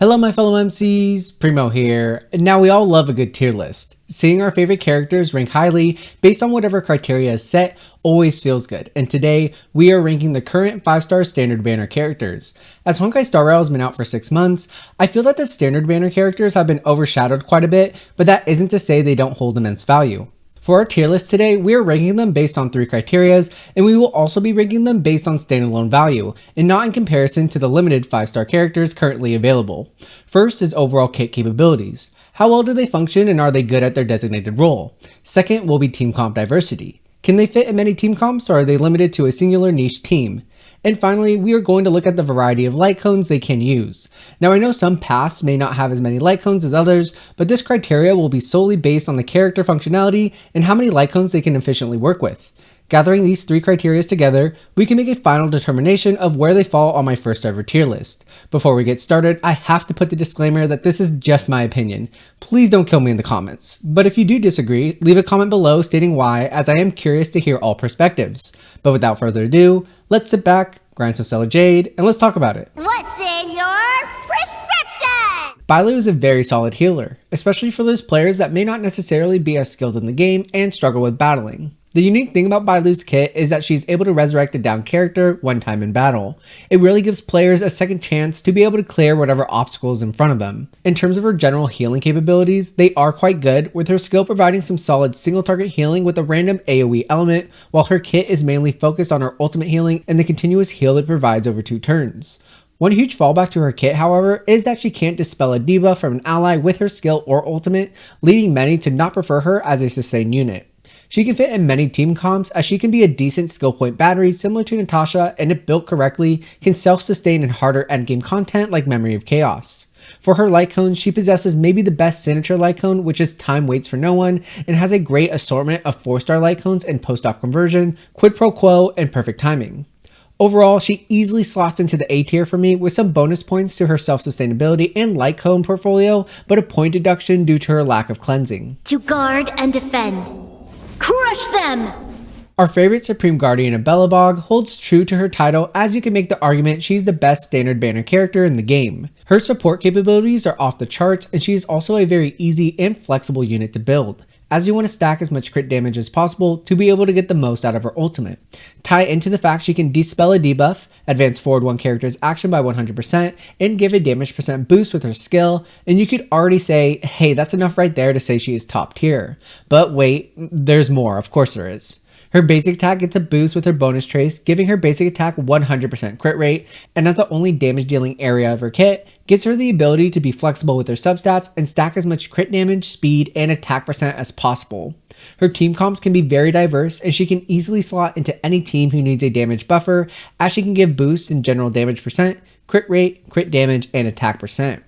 Hello my fellow MCs, Primo here. Now we all love a good tier list. Seeing our favorite characters rank highly based on whatever criteria is set always feels good, and today we are ranking the current 5-star standard banner characters. As Honkai Star Rail has been out for 6 months, I feel that the standard banner characters have been overshadowed quite a bit, but that isn't to say they don't hold immense value. For our tier list today, we are ranking them based on 3 criterias, and we will also be ranking them based on standalone value, and not in comparison to the limited 5-star characters currently available. First is overall kit capabilities. How well do they function and are they good at their designated role? Second will be team comp diversity. Can they fit in many team comps or are they limited to a singular niche team? And finally, we are going to look at the variety of light cones they can use. Now I know some paths may not have as many light cones as others, but this criteria will be solely based on the character functionality and how many light cones they can efficiently work with. Gathering these 3 criteria together, we can make a final determination of where they fall on my first ever tier list. Before we get started, I have to put the disclaimer that this is just my opinion. Please don't kill me in the comments. But if you do disagree, leave a comment below stating why, as I am curious to hear all perspectives. But without further ado, let's sit back, grind some Stellar Jade, and let's talk about it. What's in your prescription? Bailu is a very solid healer, especially for those players that may not necessarily be as skilled in the game and struggle with battling. The unique thing about Bailu's kit is that she's able to resurrect a down character one time in battle. It really gives players a second chance to be able to clear whatever obstacles in front of them. In terms of her general healing capabilities, they are quite good, with her skill providing some solid single target healing with a random AoE element, while her kit is mainly focused on her ultimate healing and the continuous heal it provides over 2 turns. One huge fallback to her kit, however, is that she can't dispel a debuff from an ally with her skill or ultimate, leading many to not prefer her as a sustain unit. She can fit in many team comps, as she can be a decent skill point battery similar to Natasha, and if built correctly, can self-sustain in harder endgame content like Memory of Chaos. For her light cones, she possesses maybe the best signature light cone, which is Time Waits for No One, and has a great assortment of 4-star light cones in post-op conversion, quid pro quo, and perfect timing. Overall, she easily slots into the A tier for me with some bonus points to her self-sustainability and light cone portfolio, but a point deduction due to her lack of cleansing. To guard and defend. Crush them! Our favorite Supreme Guardian of Belobog holds true to her title, as you can make the argument she's the best standard banner character in the game. Her support capabilities are off the charts, and she is also a very easy and flexible unit to build, as you want to stack as much crit damage as possible to be able to get the most out of her ultimate. Tie into the fact she can dispel a debuff, advance forward one character's action by 100%, and give a damage percent boost with her skill, and you could already say, hey, that's enough right there to say she is top tier. But wait, there's more, of course there is. Her basic attack gets a boost with her bonus trace, giving her basic attack 100% crit rate, and as the only damage dealing area of her kit, gives her the ability to be flexible with her substats and stack as much crit damage, speed, and attack percent as possible. Her team comps can be very diverse, and she can easily slot into any team who needs a damage buffer, as she can give boosts in general damage percent, crit rate, crit damage, and attack percent.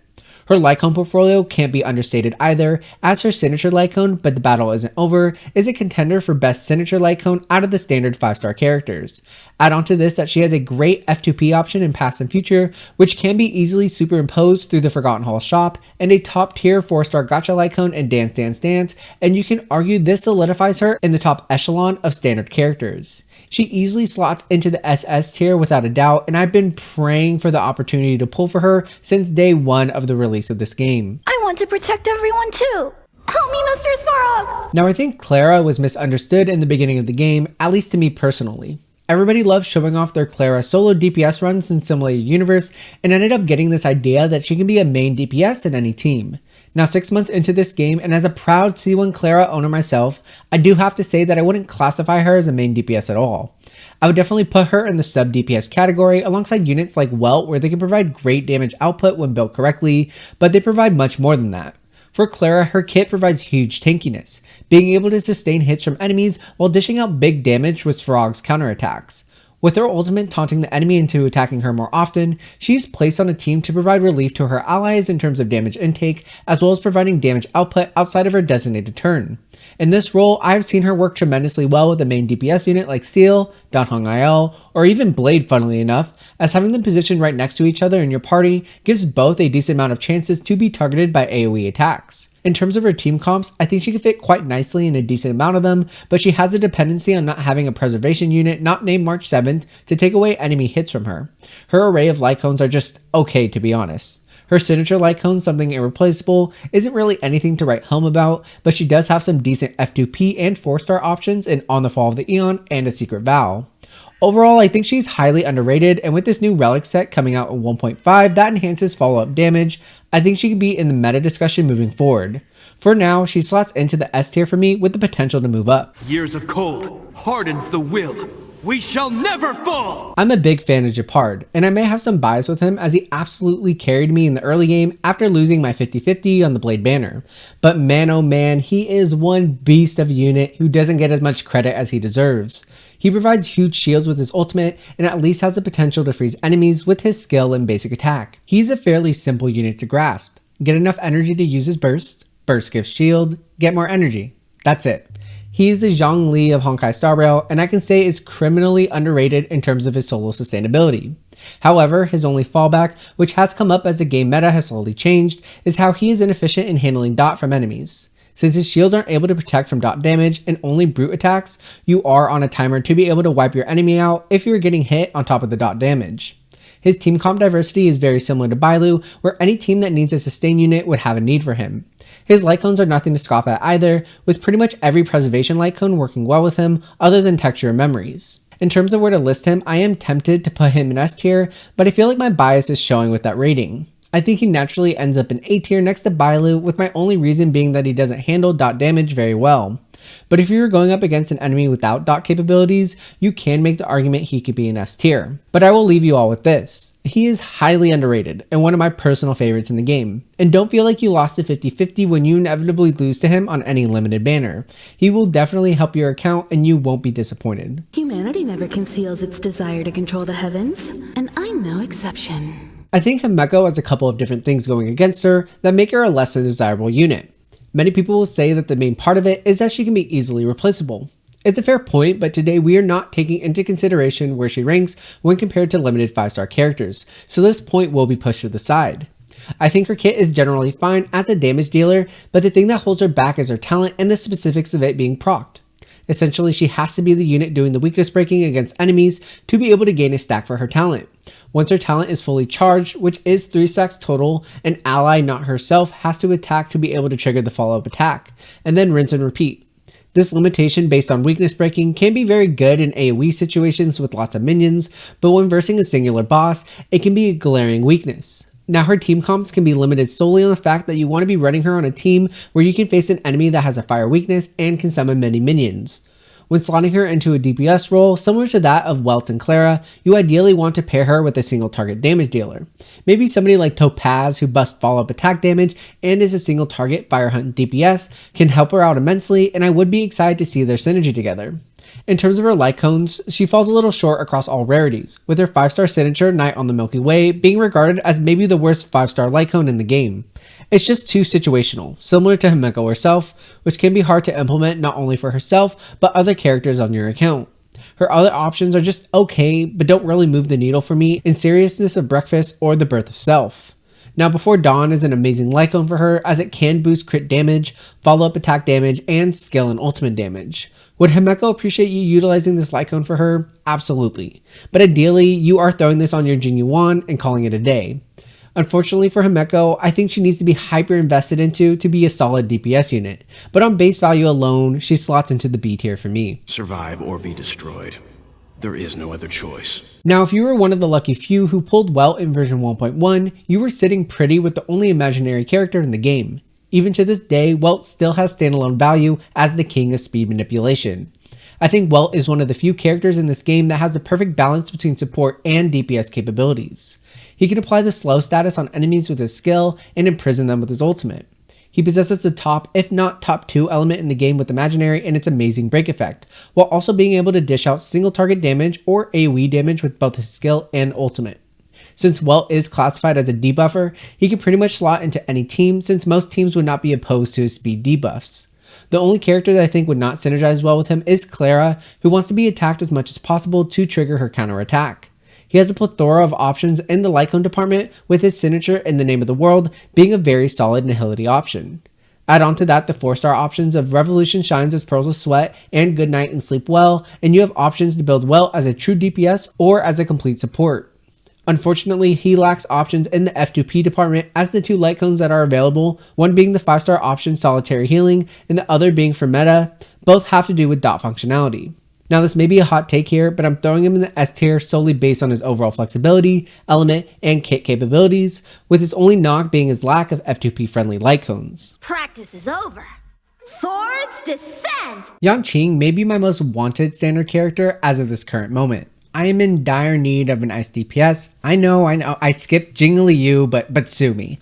Her light cone portfolio can't be understated either, as her signature light cone, but the battle isn't over, is a contender for best signature light cone out of the standard 5-star characters. Add on to this that she has a great F2P option in past and future, which can be easily superimposed through the Forgotten Hall shop, and a top tier 4-star gacha light cone in Dance Dance Dance, and you can argue this solidifies her in the top echelon of standard characters. She easily slots into the SS tier without a doubt, and I've been praying for the opportunity to pull for her since day 1 of the release of this game. I want to protect everyone too! Help me, Mr. Svarog! Now I think Clara was misunderstood in the beginning of the game, at least to me personally. Everybody loves showing off their Clara solo DPS runs in Simulated Universe, and ended up getting this idea that she can be a main DPS in any team. Now 6 months into this game, and as a proud C1 Clara owner myself, I do have to say that I wouldn't classify her as a main DPS at all. I would definitely put her in the sub DPS category alongside units like Welt, where they can provide great damage output when built correctly, but they provide much more than that. For Clara, her kit provides huge tankiness, being able to sustain hits from enemies while dishing out big damage with Svarog's counterattacks. With her ultimate taunting the enemy into attacking her more often, she's placed on a team to provide relief to her allies in terms of damage intake, as well as providing damage output outside of her designated turn. In this role, I've seen her work tremendously well with a main DPS unit like Seal, Danhong or even Blade, funnily enough, as having them positioned right next to each other in your party gives both a decent amount of chances to be targeted by AoE attacks. In terms of her team comps, I think she can fit quite nicely in a decent amount of them, but she has a dependency on not having a preservation unit not named March 7th to take away enemy hits from her. Her array of light cones are just okay, to be honest. Her signature light cone, something irreplaceable, isn't really anything to write home about, but she does have some decent F2P and 4-star options in On the Fall of the Aeon and A Secret Vow. Overall, I think she's highly underrated, and with this new relic set coming out in 1.5 that enhances follow-up damage, I think she could be in the meta discussion moving forward. For now, she slots into the S tier for me with the potential to move up. Years of cold hardens the will. We shall never fall! I'm a big fan of Gepard, and I may have some bias with him as he absolutely carried me in the early game after losing my 50-50 on the Blade banner. But man oh man, he is one beast of a unit who doesn't get as much credit as he deserves. He provides huge shields with his ultimate and at least has the potential to freeze enemies with his skill and basic attack. He's a fairly simple unit to grasp. Get enough energy to use his burst gives shield, get more energy. That's it. He is the Zhongli of Honkai Star Rail, and I can say is criminally underrated in terms of his solo sustainability. However, his only fallback, which has come up as the game meta has slowly changed, is how he is inefficient in handling dot from enemies. Since his shields aren't able to protect from dot damage and only brute attacks, you are on a timer to be able to wipe your enemy out if you're getting hit on top of the dot damage. His team comp diversity is very similar to Bailu, where any team that needs a sustain unit would have a need for him. His light cones are nothing to scoff at either, with pretty much every preservation light cone working well with him other than texture and memories. In terms of where to list him, I am tempted to put him in S tier, but I feel like my bias is showing with that rating. I think he naturally ends up in A tier next to Bailu, with my only reason being that he doesn't handle dot damage very well. But if you're going up against an enemy without dot capabilities, you can make the argument he could be in S tier. But I will leave you all with this. He is highly underrated and one of my personal favorites in the game. And don't feel like you lost to 50-50 when you inevitably lose to him on any limited banner. He will definitely help your account and you won't be disappointed. Humanity never conceals its desire to control the heavens, and I'm no exception. I think Himeko has a couple of different things going against her that make her a less than desirable unit. Many people will say that the main part of it is that she can be easily replaceable. It's a fair point, but today we are not taking into consideration where she ranks when compared to limited 5-star characters, so this point will be pushed to the side. I think her kit is generally fine as a damage dealer, but the thing that holds her back is her talent and the specifics of it being procced. Essentially, she has to be the unit doing the weakness breaking against enemies to be able to gain a stack for her talent. Once her talent is fully charged, which is 3 stacks total, an ally, not herself, has to attack to be able to trigger the follow-up attack, and then rinse and repeat. This limitation based on weakness breaking can be very good in AoE situations with lots of minions, but when versing a singular boss, it can be a glaring weakness. Now her team comps can be limited solely on the fact that you want to be running her on a team where you can face an enemy that has a fire weakness and can summon many minions. When slotting her into a DPS role similar to that of Welt and Clara, you ideally want to pair her with a single target damage dealer. Maybe somebody like Topaz, who busts follow-up attack damage and is a single target fire hunt DPS, can help her out immensely, and I would be excited to see their synergy together. In terms of her light cones, she falls a little short across all rarities, with her 5-star signature Night on the Milky Way being regarded as maybe the worst 5-star light cone in the game. It's just too situational, similar to Himeko herself, which can be hard to implement not only for herself, but other characters on your account. Her other options are just okay, but don't really move the needle for me in Seriousness of Breakfast or The Birth of Self. Now Before Dawn is an amazing light cone for her as it can boost crit damage, follow-up attack damage, and skill and ultimate damage. Would Himeko appreciate you utilizing this light cone for her? Absolutely. But ideally, you are throwing this on your Jin Yuan and calling it a day. Unfortunately for Himeko, I think she needs to be hyper invested into to be a solid DPS unit, but on base value alone, she slots into the B tier for me. Survive or be destroyed. There is no other choice. Now, if you were one of the lucky few who pulled Welt in version 1.1, you were sitting pretty with the only imaginary character in the game. Even to this day, Welt still has standalone value as the king of speed manipulation. I think Welt is one of the few characters in this game that has the perfect balance between support and DPS capabilities. He can apply the slow status on enemies with his skill and imprison them with his ultimate. He possesses the top, if not top 2 element in the game with Imaginary and its amazing break effect, while also being able to dish out single target damage or AoE damage with both his skill and ultimate. Since Welt is classified as a debuffer, he can pretty much slot into any team since most teams would not be opposed to his speed debuffs. The only character that I think would not synergize well with him is Clara, who wants to be attacked as much as possible to trigger her counterattack. He has a plethora of options in the light cone department, with his signature In the Name of the World being a very solid nihility option. Add on to that the 4-star options of Revolution Shines as Pearls of Sweat and Good Night and Sleep Well, and you have options to build Welt as a true DPS or as a complete support. Unfortunately, he lacks options in the F2P department, as the two light cones that are available, one being the 5-star option Solitary Healing and the other being for meta, both have to do with dot functionality. Now this may be a hot take here, but I'm throwing him in the S tier solely based on his overall flexibility, element, and kit capabilities, with his only knock being his lack of F2P friendly light cones. Practice is over. Swords descend! Yanqing may be my most wanted standard character as of this current moment. I am in dire need of an ice DPS. I know, I skipped Jingly You, but sue me.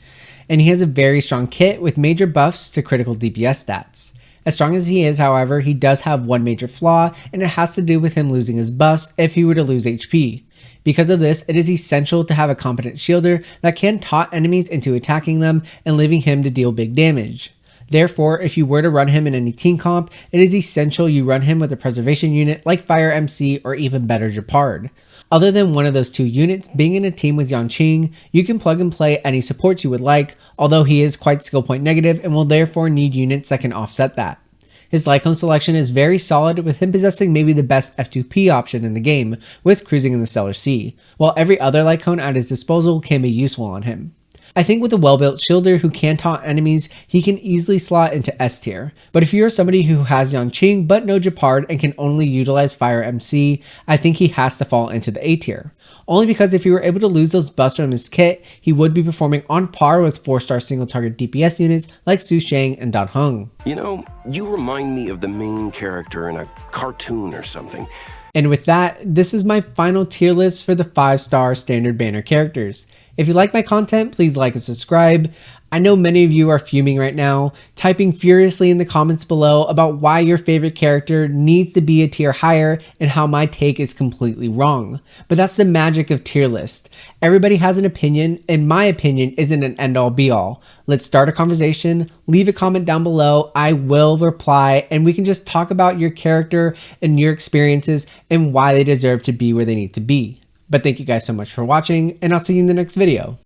And he has a very strong kit with major buffs to critical DPS stats. As strong as he is, however, he does have one major flaw, and it has to do with him losing his buffs if he were to lose HP. Because of this, it is essential to have a competent shielder that can taunt enemies into attacking them and leaving him to deal big damage. Therefore, if you were to run him in any team comp, it is essential you run him with a preservation unit like Fire MC or even better Gepard. Other than one of those two units, being in a team with Yanqing, you can plug and play any supports you would like, although he is quite skill point negative and will therefore need units that can offset that. His Lycone selection is very solid, with him possessing maybe the best F2P option in the game, with cruising in the Stellar Sea, while every other Lycone at his disposal can be useful on him. I think with a well-built shielder who can taunt enemies, he can easily slot into S tier, but if you're somebody who has Yanqing but no Gepard and can only utilize Fire MC, I think he has to fall into the A tier. Only because if he were able to lose those buffs from his kit, he would be performing on par with 4-star single target DPS units like Su Shang and Dan Heng. You know, you remind me of the main character in a cartoon or something. And with that, this is my final tier list for the 5-star standard banner characters. If you like my content, please like and subscribe. I know many of you are fuming right now, typing furiously in the comments below about why your favorite character needs to be a tier higher and how my take is completely wrong. But that's the magic of tier list. Everybody has an opinion, and my opinion isn't an end-all be-all. Let's start a conversation, leave a comment down below, I will reply, and we can just talk about your character and your experiences and why they deserve to be where they need to be. But thank you guys so much for watching, and I'll see you in the next video.